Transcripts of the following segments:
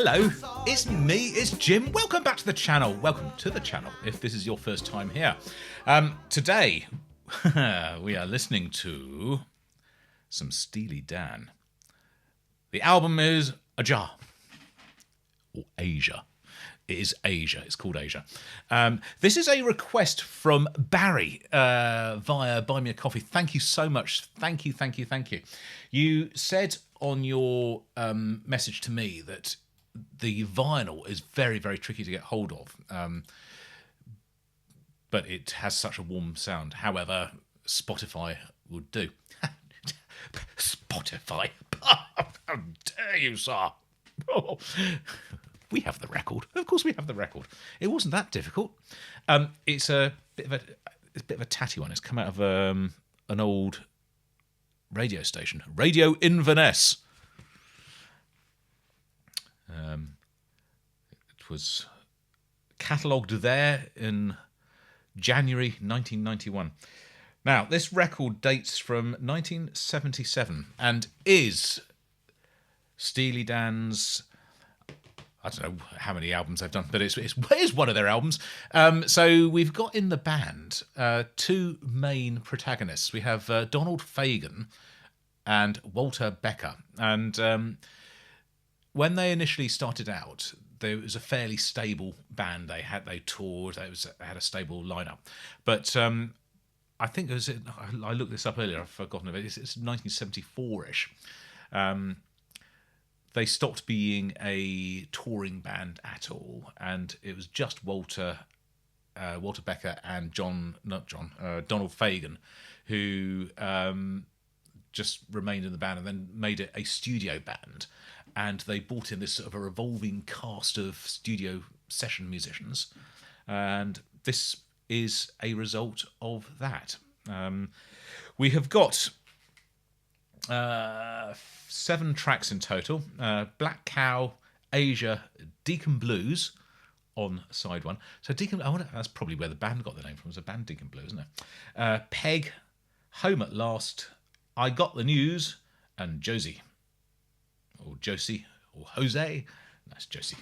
Hello, it's me, it's Jim. Welcome back to the channel. Welcome to the channel if this is your first time here. Today, we are listening to some Steely Dan. The album is Aja, or Asia. It is Asia. It's called Asia. This is a request from Barry via Buy Me a Coffee. Thank you so much. Thank you. You said on your message to me that the vinyl is very, very tricky to get hold of, but it has such a warm sound. However, Spotify would do. Spotify? How dare you, sir? Oh. We have the record. Of course we have the record. It wasn't that difficult. It's a bit of a tatty one. It's come out of an old radio station, Radio Inverness. It was catalogued there in January 1991. Now, this record dates from 1977 and is Steely Dan's, I don't know how many albums they've done, but it's one of their albums. So we've got in the band two main protagonists. We have Donald Fagen and Walter Becker. And when they initially started out, there was a fairly stable band. They toured. They had a stable lineup. But I think I looked this up earlier. I've forgotten of it. It's 1974-ish. They stopped being a touring band at all, and it was just Walter Becker and Donald Fagen, who just remained in the band and then made it a studio band. And they brought in this sort of a revolving cast of studio session musicians, and this is a result of that. We have got 7 tracks in total. Black Cow, Asia, Deacon Blues on side 1. So that's probably where the band got the name from. It was a band, Deacon Blues, isn't it? Peg, Home at Last, I Got the News, and Josie. Or Josie, or Jose. That's Josie.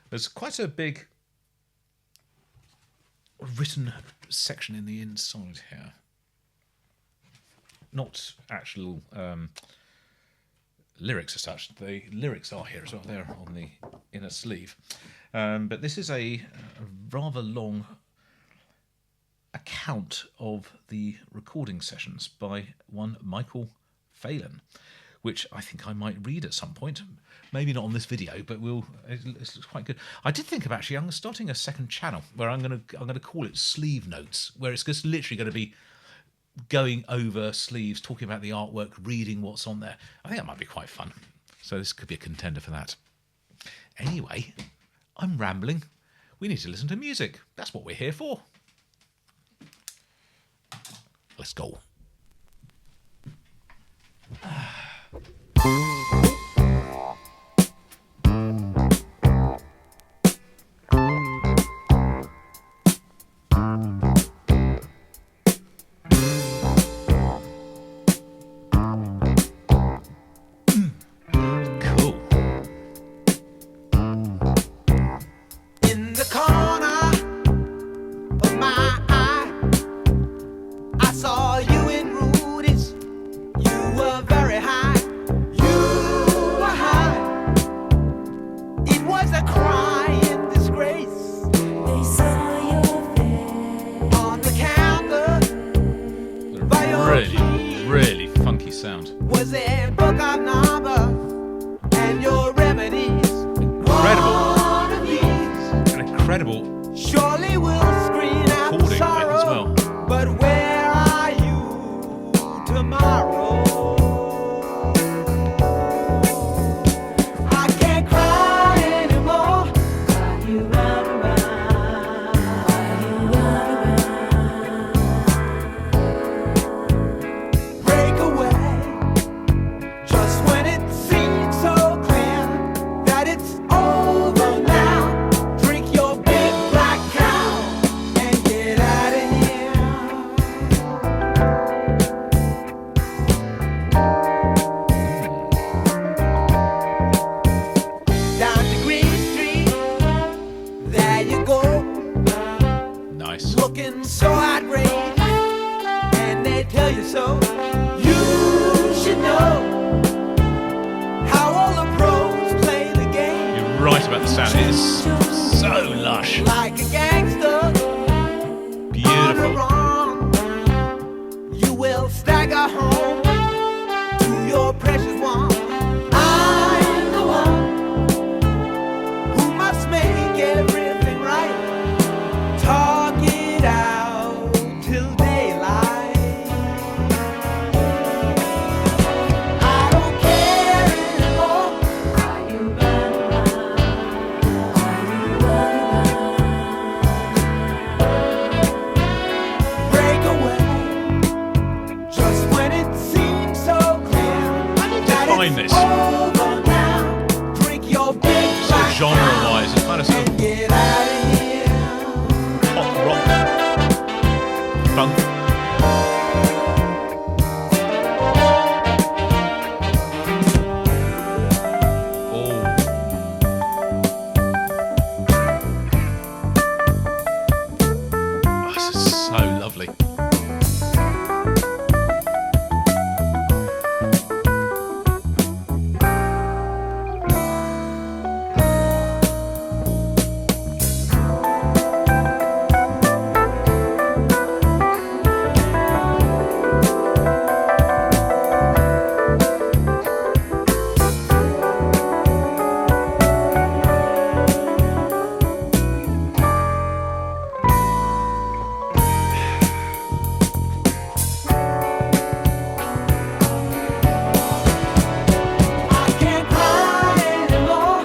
There's quite a big written section in the inside here. Not actual lyrics as such. The lyrics are here as well. They're on the inner sleeve. But this is a rather long account of the recording sessions by one Michael Phelan, which I think I might read at some point. Maybe not on this video, but it's quite good. I did think of I'm starting a second channel where I'm going to call it Sleeve Notes, where it's just literally going to be going over sleeves, talking about the artwork, reading what's on there. I think that might be quite fun. So this could be a contender for that. Anyway, I'm rambling. We need to listen to music. That's what we're here for. Let's go. You so outraged, and they tell you so. You should know how all the pros play the game. You're right about the sound. It is so lush. Like a gangster, Beautiful. you will stagger home to your precious one. I'm the one who must make everything right. Talk it out till daylight. I don't care anymore. Are you running break away just when it seems so clear that define it's this? over now. Drink your big Sort of black genre-wise, it's kind of sort and get out of here. of pop rock, funk. Oh, this is so lovely. I can't cry anymore.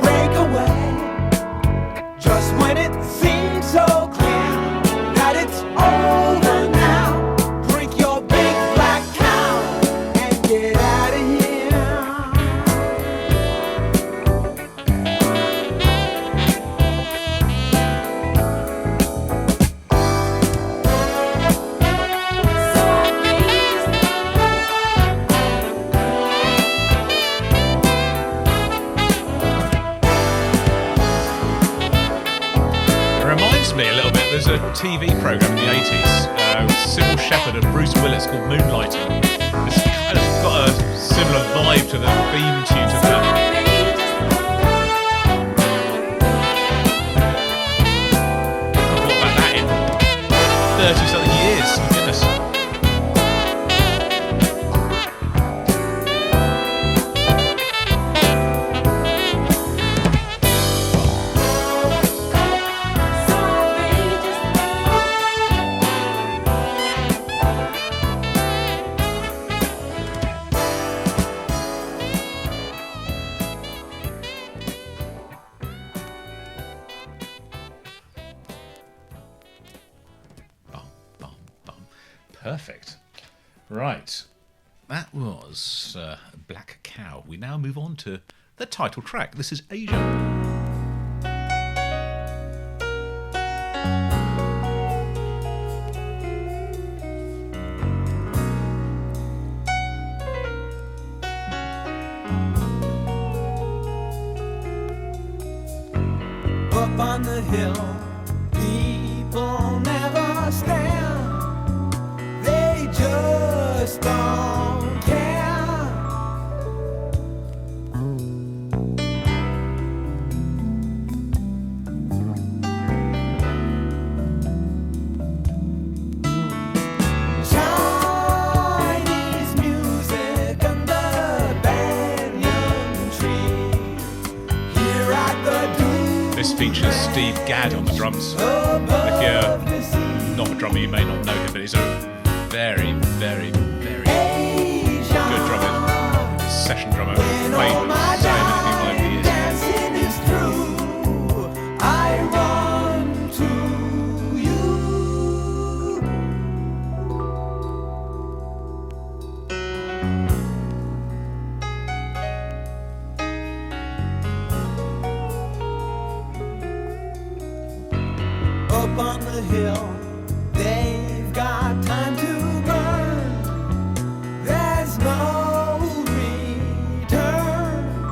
Break away just when it seems so clear that it's over now. Drink your big black cow and get out of here. It reminds me a little bit, there's a TV programme in the 80s, with Sybil Shepherd and Bruce Willis called Moonlighting. It's kind of got a similar vibe to the theme tune to that. I forgot about that in 30-something years, my goodness. Bum, bum, bum. Perfect. Right. That was Black Cow. We now move on to the title track. This is Asia. Up on the hill, people never stand. They just don't care. Chinese music under banyan tree. Here at the This features Steve Gadd on the drums. If you're not a drummer, you may not know him, but he's a very, very, very good drummer. Session drummer. Played with so many people over the years. dancing is through. I run to you. Up on the hill, they've got time to burn. There's no return.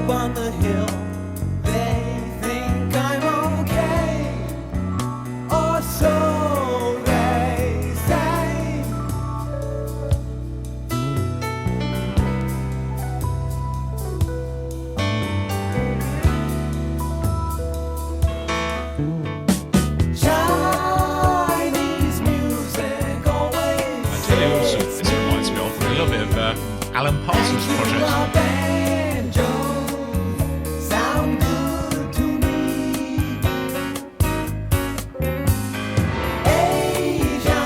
up on the hill. They think I'm okay, or so they say. Chinese music always. I tell you also, this reminds me of a little bit of Alan Parsons' project. Sound good to me. Asia,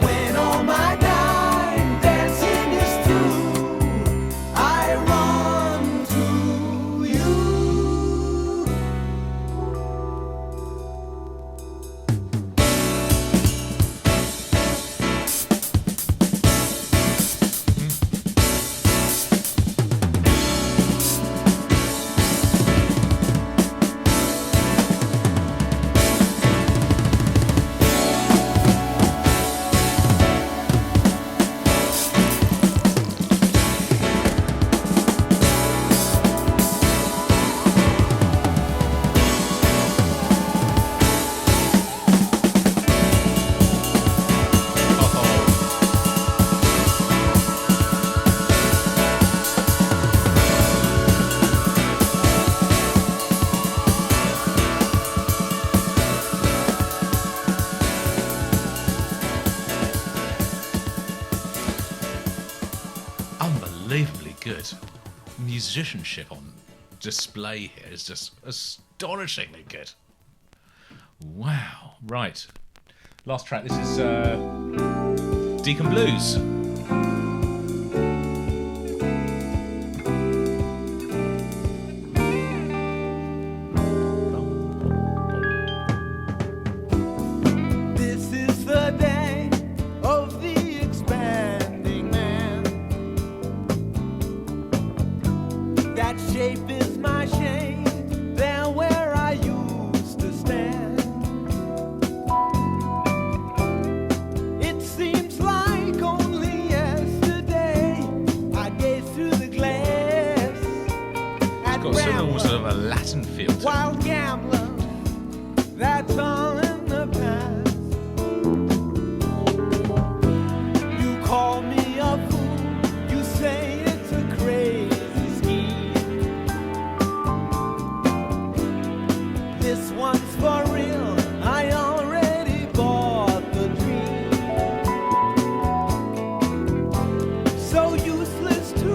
when all my time dancing is through, I run to you. Unbelievably good musicianship on display here is just astonishingly good. Wow. Right. Last track. This is Deacon Blues. This is the day of the expanding man. That shape is my shame, there where I used to stand. It seems like only yesterday I gazed through the glass at Got sort of almost a Latin feel to it. wild gambler, that's all in the past. You call me a fool, you say it's a crazy scheme. This one's for real, I already bought the dream. So useless to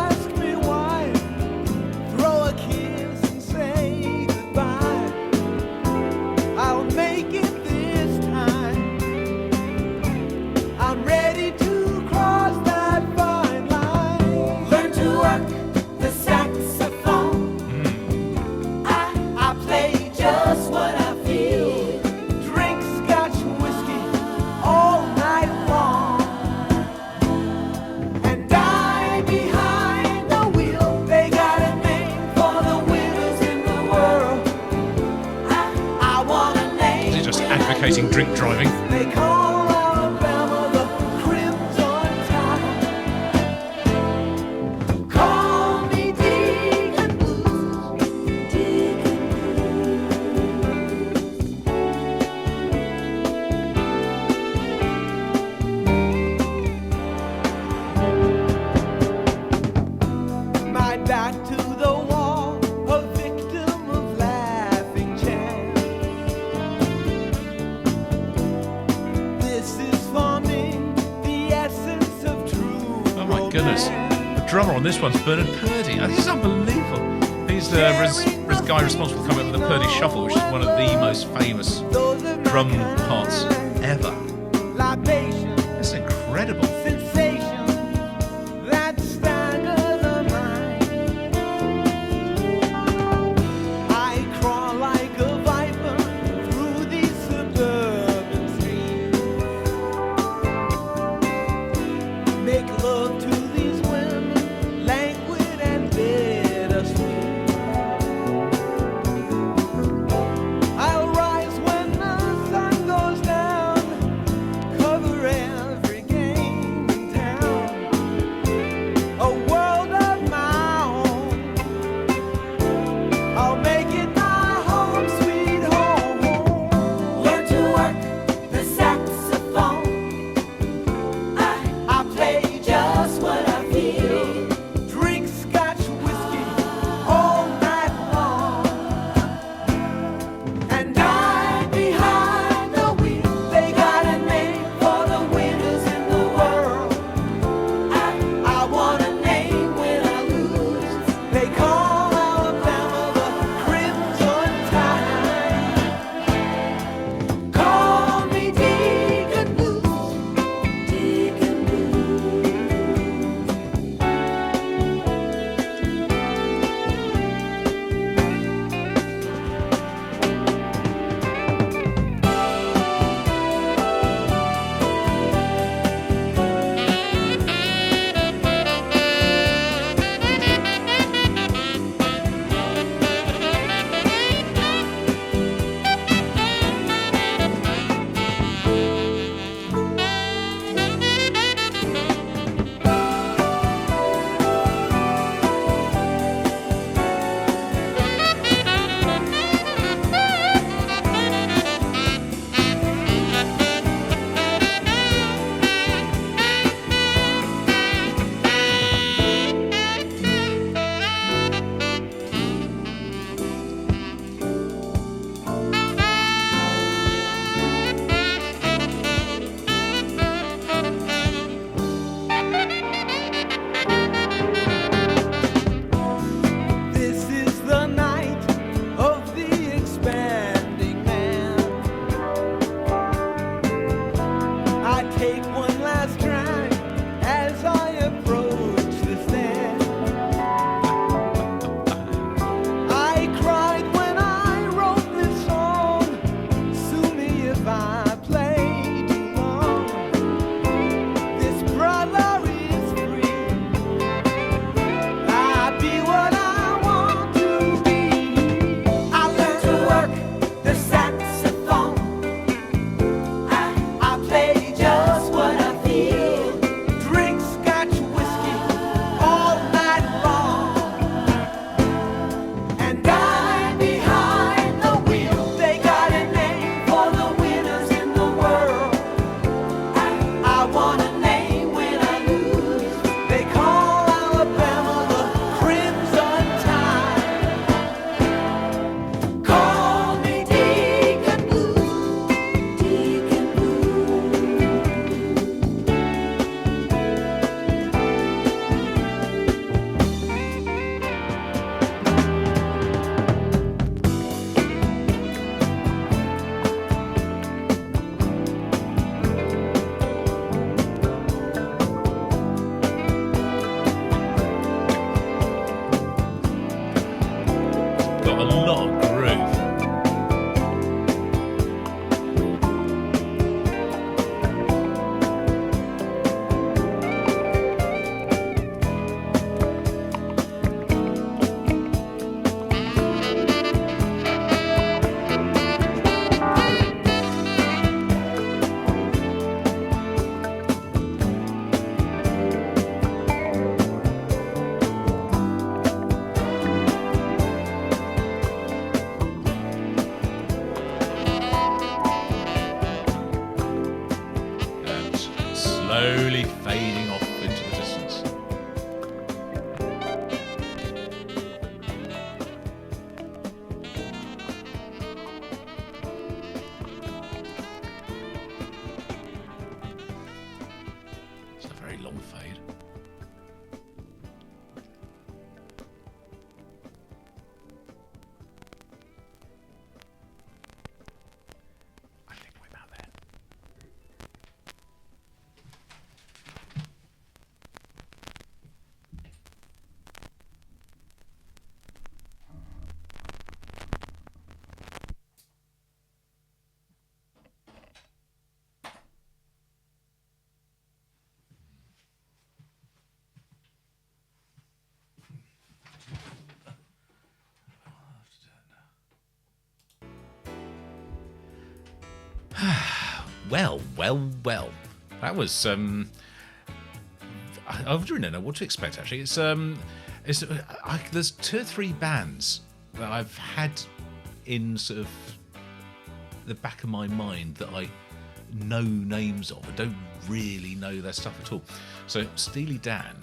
ask me why. Throw a kiss and say goodbye. I'll make it this time. I'm ready to cross that fine line. Learn to work the saxophone. I play just what I feel. Drink Scotch whiskey all night long. And die behind the wheel. They got a name for the winners in the world. I want a name. Is he just advocating drink driving? They call Alabama the Crimson Tide. Call me Deacon Blues. My back to the wall, a victim of laughing chance. This is for me, the essence of true Oh my goodness. The drummer on this one's Bernard Purdie. Oh, this is unbelievable. He's the guy responsible for coming up with the Purdie Shuffle, which is one of the most famous drum parts ever. Libation, It's incredible. sensation that stagger the mind. I crawl like a viper through these suburban streets. Make love to these women, languid and bittersweet. I'll rise when the sun goes down, cover every game want a name when I lose. They call Alabama the Crimson Tide. Call me Deacon Blues, Deacon Got a lot of groove. And slowly fading off into the distance. It's a very long fade. I think we're about there. Well. That was I really don't know what to expect. Actually, there's 2 or 3 bands that I've had in sort of the back of my mind that I know names of. I don't really know their stuff at all. So Steely Dan,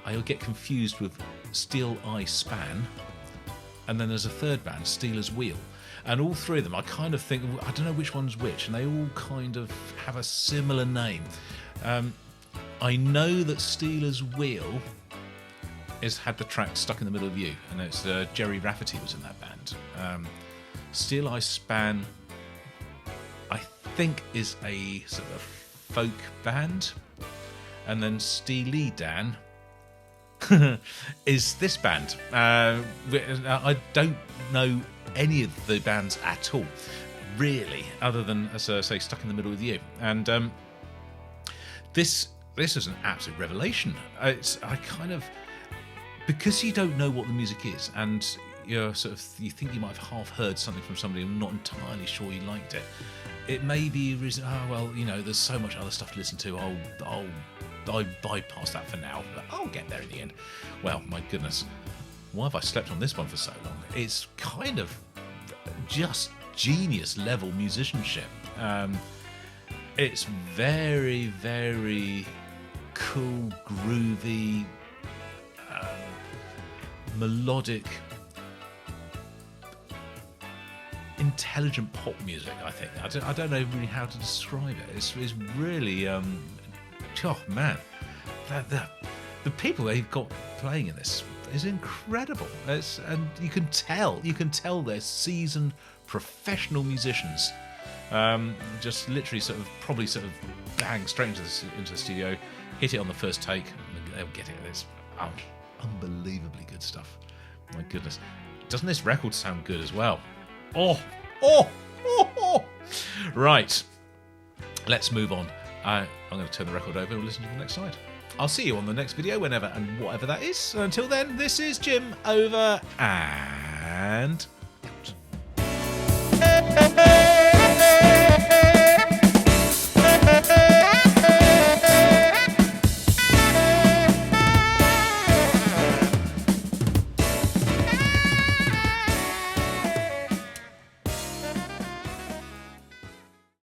I get confused with Steel Eye Span, and then there's a third band, Steeler's Wheel. And all 3 of them, I kind of think, I don't know which one's which, and they all kind of have a similar name. I know that Steeler's Wheel has had the track Stuck in the Middle of You, and it's Jerry Rafferty was in that band. Steel Eye Span, I think, is a sort of folk band. And then Steely Dan is this band. I don't know any of the bands at all, really, other than, as I say, Stuck in the Middle with You. And this is an absolute revelation. I kind of, because you don't know what the music is, and you think you might have half heard something from somebody and not entirely sure you liked it. It may be a reason. Oh well, there's so much other stuff to listen to. I'll bypass that for now. But I'll get there in the end. Well, my goodness, why have I slept on this one for so long? It's kind of just genius level musicianship. It's very, very cool, groovy, melodic, intelligent pop music. I think I don't know really how to describe it. It's really oh man, the people they've got playing in this is incredible. And you can tell they're seasoned professional musicians. Just literally probably bang straight into the studio, hit it on the first take, and they'll get it. It's unbelievably good stuff. My goodness, doesn't this record sound good as well? Oh. Right, let's move on. I'm going to turn the record over and listen to the next side. I'll see you on the next video, whenever and whatever that is. Until then, this is Jim, over and